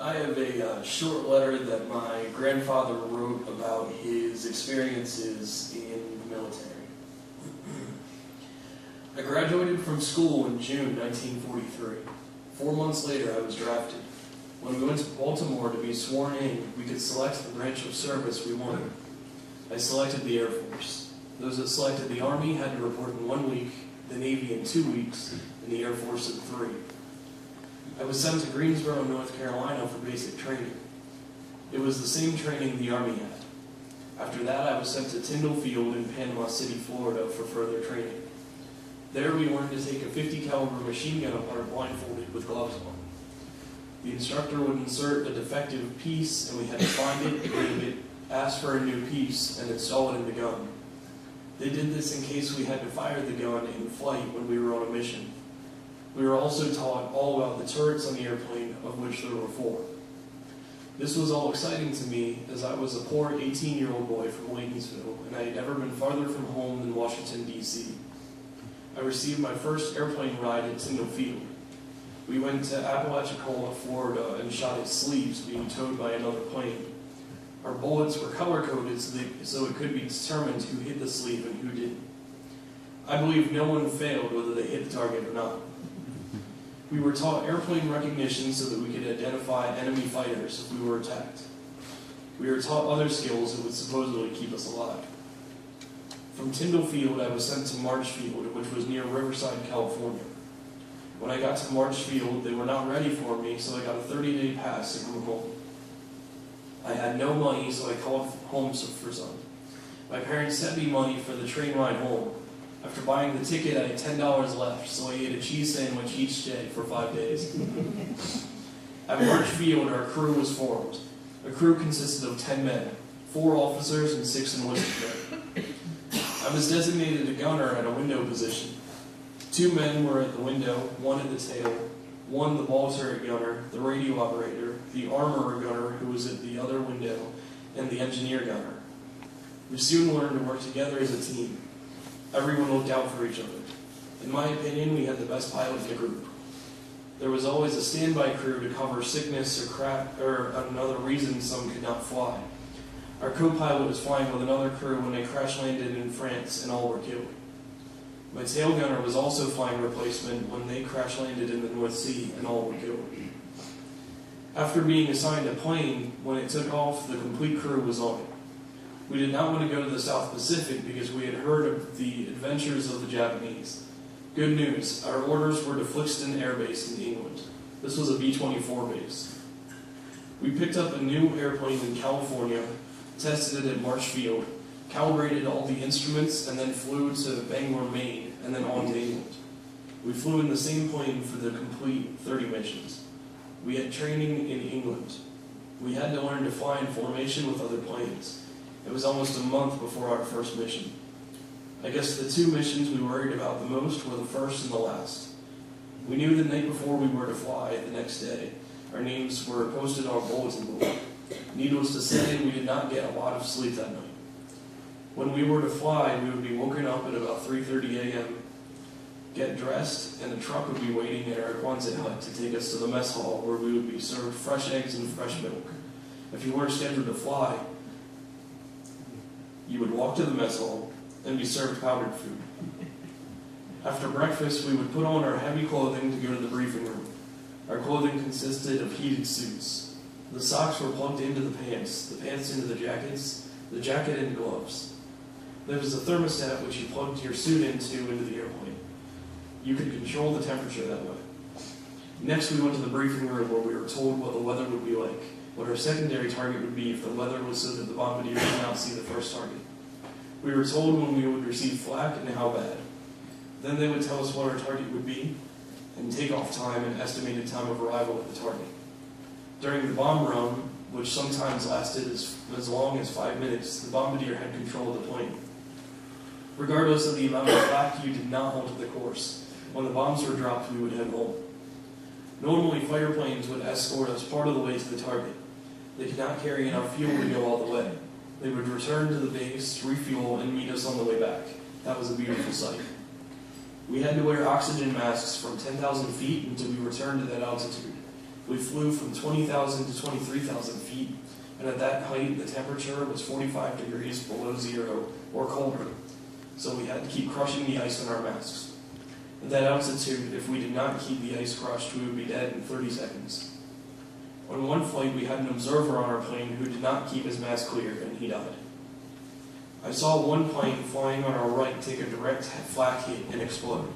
I have a short letter that my grandfather wrote about his experiences in the military. I graduated from school in June 1943. 4 months later, I was drafted. When we went to Baltimore to be sworn in, we could select the branch of service we wanted. I selected the Air Force. Those that selected the Army had to report in 1 week, the Navy in 2 weeks, and the Air Force in 3. I was sent to Greensboro, North Carolina for basic training. It was the same training the Army had. After that, I was sent to Tyndall Field in Panama City, Florida for further training. There we learned to take a .50 caliber machine gun apart blindfolded with gloves on. The instructor would insert a defective piece and we had to find it, name it, ask for a new piece, and install it in the gun. They did this in case we had to fire the gun in flight when we were on a mission. We were also taught all about the turrets on the airplane, of which there were 4. This was all exciting to me as I was a poor 18-year-old boy from Ladensville, and I had never been farther from home than Washington, D.C. I received my first airplane ride at Tyndall Field. We went to Apalachicola, Florida, and shot at sleeves being towed by another plane. Our bullets were color-coded so it could be determined who hit the sleeve and who didn't. I believe no one failed whether they hit the target or not. We were taught airplane recognition so that we could identify enemy fighters if we were attacked. We were taught other skills that would supposedly keep us alive. From Tyndall Field, I was sent to Marchfield, which was near Riverside, California. When I got to Marchfield, they were not ready for me, so I got a 30-day pass to come home. I had no money, so I called home for some. My parents sent me money for the train ride home. After buying the ticket, I had $10 left, so I ate a cheese sandwich each day for 5 days. At Marchfield, our crew was formed. A crew consisted of 10 men, 4 officers and 6 enlisted men. I was designated a gunner at a window position. 2 men were at the window, 1 at the tail, 1 the ball turret gunner, the radio operator, the armorer gunner who was at the other window, and the engineer gunner. We soon learned to work together as a team. Everyone looked out for each other. In my opinion, we had the best pilot in the group. There was always a standby crew to cover sickness or another reason some could not fly. Our co-pilot was flying with another crew when they crash landed in France and all were killed. My tail gunner was also flying replacement when they crash landed in the North Sea and all were killed. After being assigned a plane, when it took off, the complete crew was on it. We did not want to go to the South Pacific because we had heard of the adventures of the Japanese. Good news, our orders were to Flixton Air Base in England. This was a B-24 base. We picked up a new airplane in California, tested it at Marchfield, calibrated all the instruments, and then flew to Bangor, Maine, and then on to England. We flew in the same plane for the complete 30 missions. We had training in England. We had to learn to fly in formation with other planes. It was almost a month before our first mission. I guess the 2 missions we worried about the most were the first and the last. We knew the night before we were to fly the next day. Our names were posted on a bulletin board. Needless to say, we did not get a lot of sleep that night. When we were to fly, we would be woken up at about 3:30 a.m., get dressed, and a truck would be waiting at our Quonset hut to take us to the mess hall where we would be served fresh eggs and fresh milk. If you weren't scheduled to fly, you would walk to the mess hall and be served powdered food. After breakfast, we would put on our heavy clothing to go to the briefing room. Our clothing consisted of heated suits. The socks were plugged into the pants into the jacket into gloves. There was a thermostat which you plugged your suit into the airplane. You could control the temperature that way. Next, we went to the briefing room where we were told what the weather would be like, what our secondary target would be if the weather was so that the bombardier could not see the first target. We were told when we would receive flak and how bad. Then they would tell us what our target would be, and takeoff time and estimated time of arrival at the target. During the bomb run, which sometimes lasted as long as 5 minutes, the bombardier had control of the plane. Regardless of the amount of flak, you did not alter the course. When the bombs were dropped, we would head home. Normally, fighter planes would escort us part of the way to the target. They could not carry enough fuel to go all the way. They would return to the base, refuel, and meet us on the way back. That was a beautiful sight. We had to wear oxygen masks from 10,000 feet until we returned to that altitude. We flew from 20,000 to 23,000 feet, and at that height, the temperature was 45 degrees below zero or colder, so we had to keep crushing the ice in our masks. At that altitude, if we did not keep the ice crushed, we would be dead in 30 seconds. On one flight, we had an observer on our plane who did not keep his mask clear, and he died. I saw one plane flying on our right take a direct flak hit and explode.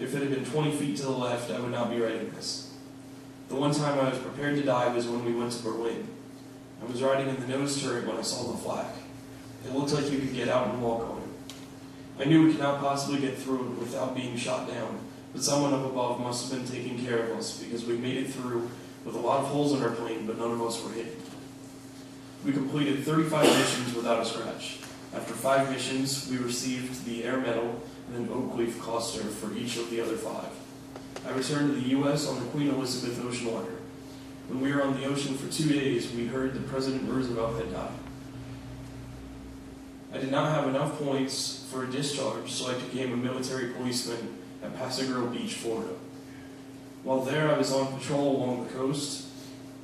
If it had been 20 feet to the left, I would not be writing this. The one time I was prepared to die was when we went to Berlin. I was riding in the nose turret when I saw the flak. It looked like you could get out and walk on it. I knew we could not possibly get through it without being shot down, but someone up above must have been taking care of us because we made it through with a lot of holes in our plane, but none of us were hit. We completed 35 missions without a scratch. After 5 missions, we received the Air Medal and an oak leaf cluster for each of the other 5. I returned to the U.S. on the Queen Elizabeth ocean liner. When we were on the ocean for 2 days, we heard that President Roosevelt had died. I did not have enough points for a discharge, so I became a military policeman at Paso Girl Beach, Florida. While there, I was on patrol along the coast,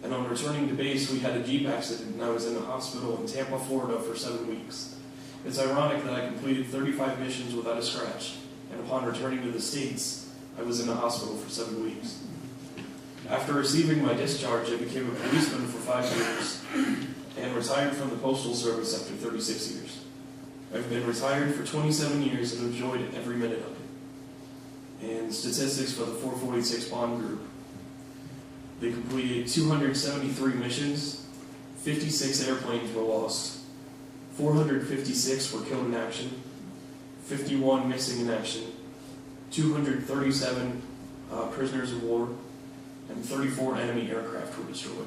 and on returning to base, we had a Jeep accident, and I was in the hospital in Tampa, Florida for 7 weeks. It's ironic that I completed 35 missions without a scratch, and upon returning to the States, I was in the hospital for 7 weeks. After receiving my discharge, I became a policeman for 5 years and retired from the Postal Service after 36 years. I've been retired for 27 years and enjoyed every minute of it. And statistics for the 446 Bond Group. They completed 273 missions, 56 airplanes were lost, 456 were killed in action, 51 missing in action, 237 prisoners of war, and 34 enemy aircraft were destroyed.